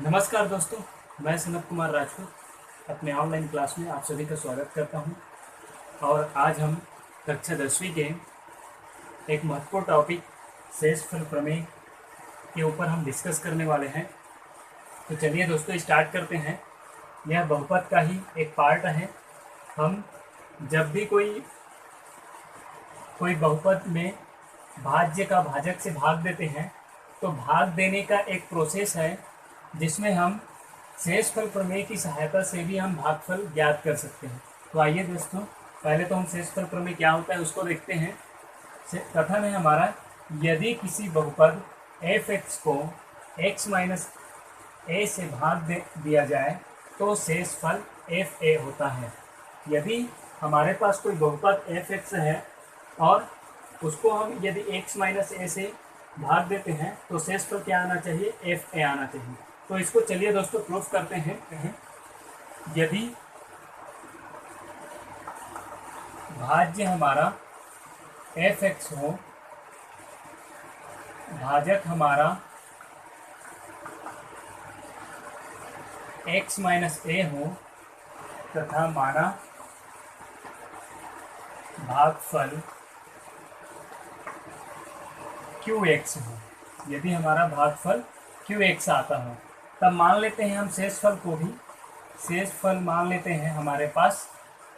नमस्कार दोस्तों, मैं सनत कुमार राजपूत अपने ऑनलाइन क्लास में आप सभी का स्वागत करता हूं। और आज हम कक्षा 10वीं के एक महत्वपूर्ण टॉपिक शेषफल प्रमेय के ऊपर हम डिस्कस करने वाले हैं। तो चलिए दोस्तों स्टार्ट करते हैं। यह बहुपद का ही एक पार्ट है। हम जब भी कोई बहुपद में भाज्य का भाजक से भाग देते हैं तो भाग देने का एक प्रोसेस है जिसमें हम शेषफल प्रमेय की सहायता से भी हम भागफल ज्ञात कर सकते हैं। तो आइए दोस्तों, पहले तो हम शेषफल प्रमेय क्या होता है उसको देखते हैं। कथन है हमारा, यदि किसी बहुपद f(x) को x माइनस a से भाग दिया जाए तो शेषफल fa होता है। यदि हमारे पास कोई बहुपद f(x) है और उसको हम यदि x माइनस a से भाग देते हैं तो शेषफल क्या आना चाहिए? fa आना चाहिए। तो इसको चलिए दोस्तों प्रूफ करते हैं। यदि भाज्य हमारा f(x) हो, भाजक हमारा x माइनस a हो तथा माना भागफल qx हो। यदि हमारा भागफल qx आता हो तब मान लेते हैं हम शेषफल को भी। शेषफल मान लेते हैं हमारे पास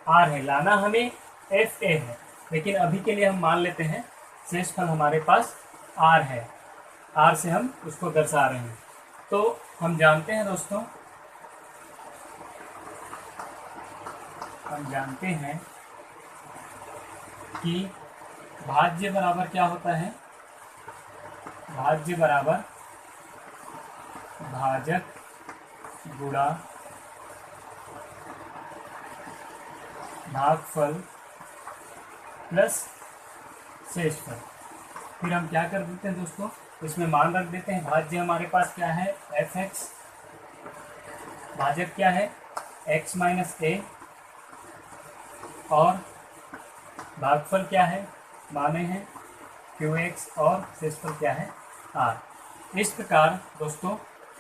r है, लाना हमें fa है, लेकिन अभी के लिए हम मान लेते हैं शेषफल हमारे पास r है। r से हम उसको दर्शा रहे हैं। तो हम जानते हैं दोस्तों, हम जानते हैं कि भाज्य बराबर क्या होता है? भाज्य बराबर भाजक गुणा भागफल प्लस शेषफल। फिर हम क्या कर देते हैं दोस्तों, इसमें मान रख देते हैं। भाज्य हमारे पास क्या है? f(x), भाजक क्या है? x माइनस a, और भागफल क्या है? माने हैं qx, और शेषफल क्या है? r। इस प्रकार दोस्तों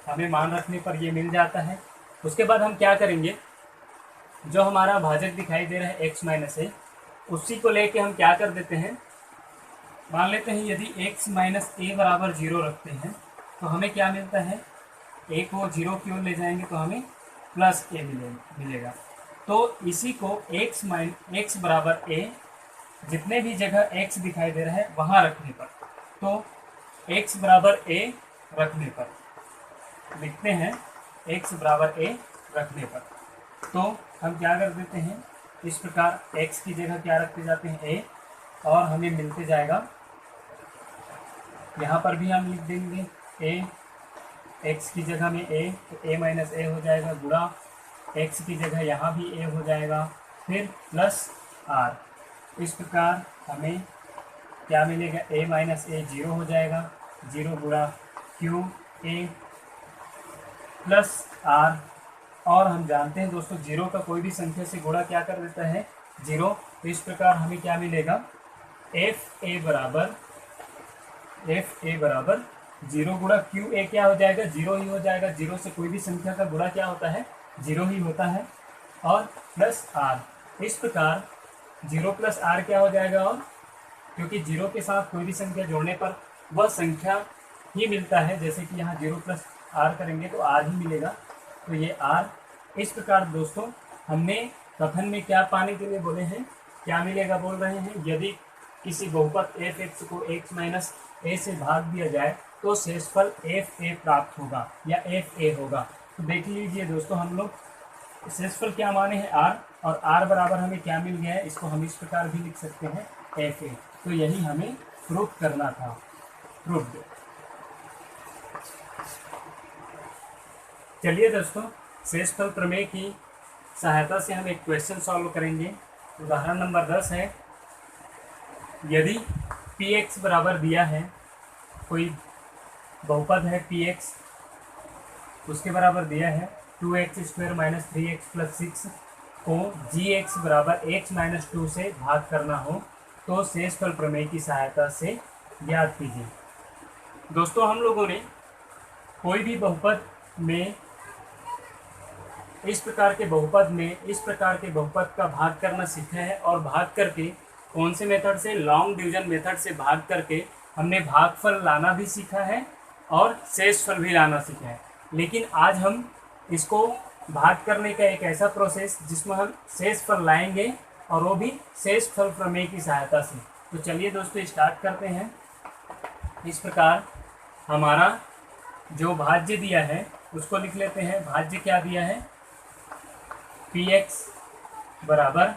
हमें मान रखने पर ये मिल जाता है। उसके बाद हम क्या करेंगे, जो हमारा भाजक दिखाई दे रहा है x माइनस a, उसी को लेके हम क्या कर देते हैं, मान लेते हैं यदि x माइनस a बराबर 0 रखते हैं तो हमें क्या मिलता है? a को 0 की ओर ले जाएंगे तो हमें प्लस a मिलेगा। तो इसी को x बराबर a, जितने भी जगह x दिखाई दे रहा है वहाँ रखने पर, तो x बराबर a रखने पर लिखते हैं, x बराबर a रखने पर तो हम क्या कर देते हैं, इस प्रकार x की जगह क्या रखते जाते हैं? a, और हमें मिलते जाएगा, यहाँ पर भी हम लिख देंगे a, x की जगह में a, तो a माइनस a हो जाएगा, गुणा x की जगह यहाँ भी a हो जाएगा, फिर प्लस r। इस प्रकार हमें क्या मिलेगा? a माइनस a 0 हो जाएगा, 0 गुणा q a प्लस r। और हम जानते हैं दोस्तों 0 का कोई भी संख्या से गुणा क्या कर देता है? 0। तो इस प्रकार हमें क्या मिलेगा? fa बराबर 0 गुणा qa क्या हो जाएगा? 0 ही हो जाएगा। 0 से कोई भी संख्या का गुणा क्या होता है? 0 ही होता है, और प्लस r। इस प्रकार 0 प्लस r क्या हो जाएगा? और क्योंकि 0 के साथ कोई भी संख्या जोड़ने पर वह संख्या ही मिलता है, जैसे कि यहाँ 0 प्लस r करेंगे तो r ही मिलेगा, तो ये r। इस प्रकार दोस्तों हमने कथन में क्या पाने के लिए बोले हैं, क्या मिलेगा बोल रहे हैं? यदि किसी बहुपद f(x) को x माइनस a से भाग दिया जाए तो शेषफल fa प्राप्त होगा या fa होगा। तो देख लीजिए दोस्तों, हम लोग शेषफल क्या माने हैं? r, और r बराबर हमें क्या मिल गया है? इसको हम इस प्रकार भी लिख सकते हैं fa। तो यही हमें प्रूफ करना था, प्रूफ। चलिए दोस्तों, शेषफल प्रमेय की सहायता से हम एक क्वेश्चन सॉल्व करेंगे। उदाहरण नंबर 10 है, यदि px बराबर दिया है, कोई बहुपद है px, उसके बराबर दिया है 2x² माइनस 3x प्लस 6 को gx बराबर x माइनस 2 से भाग करना हो तो शेषफल प्रमेय की सहायता से ज्ञात कीजिए। दोस्तों हम लोगों ने कोई भी बहुपद में इस प्रकार के बहुपद का भाग करना सीखा है। और भाग करके कौन से मेथड से, लॉन्ग डिवीजन मेथड से भाग करके हमने भागफल लाना भी सीखा है और शेषफल भी लाना सीखा है। लेकिन आज हम इसको भाग करने का एक ऐसा प्रोसेस जिसमें हम शेषफल लाएंगे और वो भी शेषफल प्रमेय की सहायता से। तो चलिए दोस्तों स्टार्ट करते हैं। इस प्रकार हमारा जो भाज्य दिया है उसको लिख लेते हैं। भाज्य क्या दिया है, px बराबर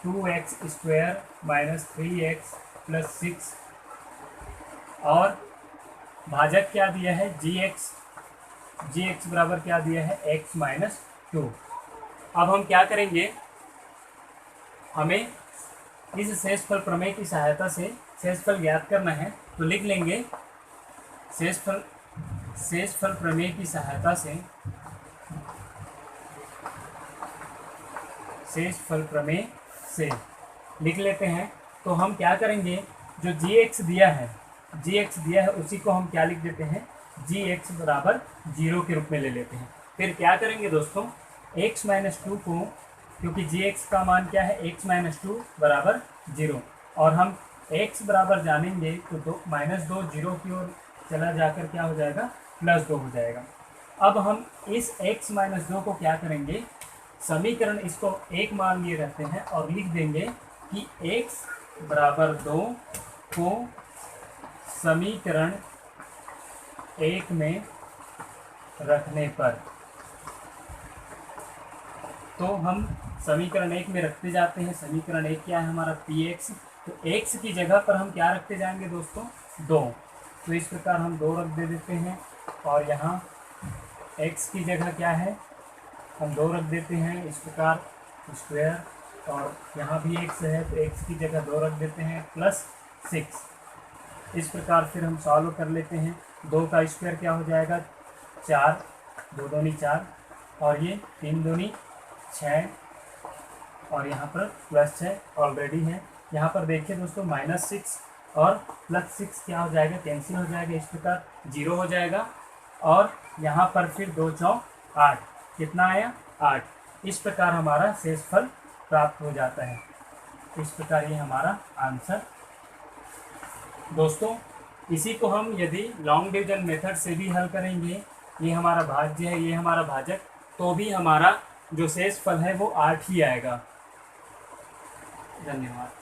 2x² माइनस 3x प्लस 6 और भाजक क्या दिया है, gx बराबर क्या दिया है, x माइनस 2। अब हम क्या करेंगे, हमें इस शेषफल प्रमेय की सहायता से शेषफल ज्ञात करना है। तो लिख लेंगे शेषफल प्रमेय की सहायता से, शेषफल प्रमेय से लिख लेते हैं। तो हम क्या करेंगे, जो gx दिया है उसी को हम क्या लिख देते हैं, gx बराबर 0 के रूप में ले लेते हैं। फिर क्या करेंगे दोस्तों, x माइनस 2 को, क्योंकि gx का मान क्या है, x माइनस 2 बराबर 0 और हम x बराबर जानेंगे तो -2 0 की ओर चला जाकर क्या हो जाएगा, +2 हो जाएगा। अब हम इस x माइनस 2 को क्या करेंगे, समीकरण इसको 1 मान लिए रहते हैं और लिख देंगे कि x बराबर 2 को समीकरण 1 में रखने पर, तो हम समीकरण 1 में रखते जाते हैं। समीकरण 1 क्या है हमारा, px। तो x की जगह पर हम क्या रखते जाएंगे दोस्तों, 2। तो इस प्रकार हम 2 रख दे देते हैं और यहाँ x की जगह क्या है, हम 2 रख देते हैं इस प्रकार स्क्वायर, और यहाँ भी x है तो x की जगह 2 रख देते हैं प्लस 6। इस प्रकार फिर हम सॉल्व कर लेते हैं। 2 का स्क्वायर क्या हो जाएगा, 4, 2 दूनी 4 और ये 3 दूनी 6 और यहाँ पर +6 ऑलरेडी है। यहाँ पर देखिए दोस्तों -6 और +6 क्या हो जाएगा, कैंसिल हो जाएगा, इस प्रकार 0 हो जाएगा। और यहाँ पर फिर 2 चौक 8, कितना आया, 8। इस प्रकार हमारा शेषफल प्राप्त हो जाता है। इस प्रकार ये हमारा आंसर। दोस्तों इसी को हम यदि लॉन्ग डिवीजन मेथड से भी हल करेंगे, ये हमारा भाज्य है, ये हमारा भाजक, तो भी हमारा जो शेषफल है वो 8 ही आएगा। धन्यवाद।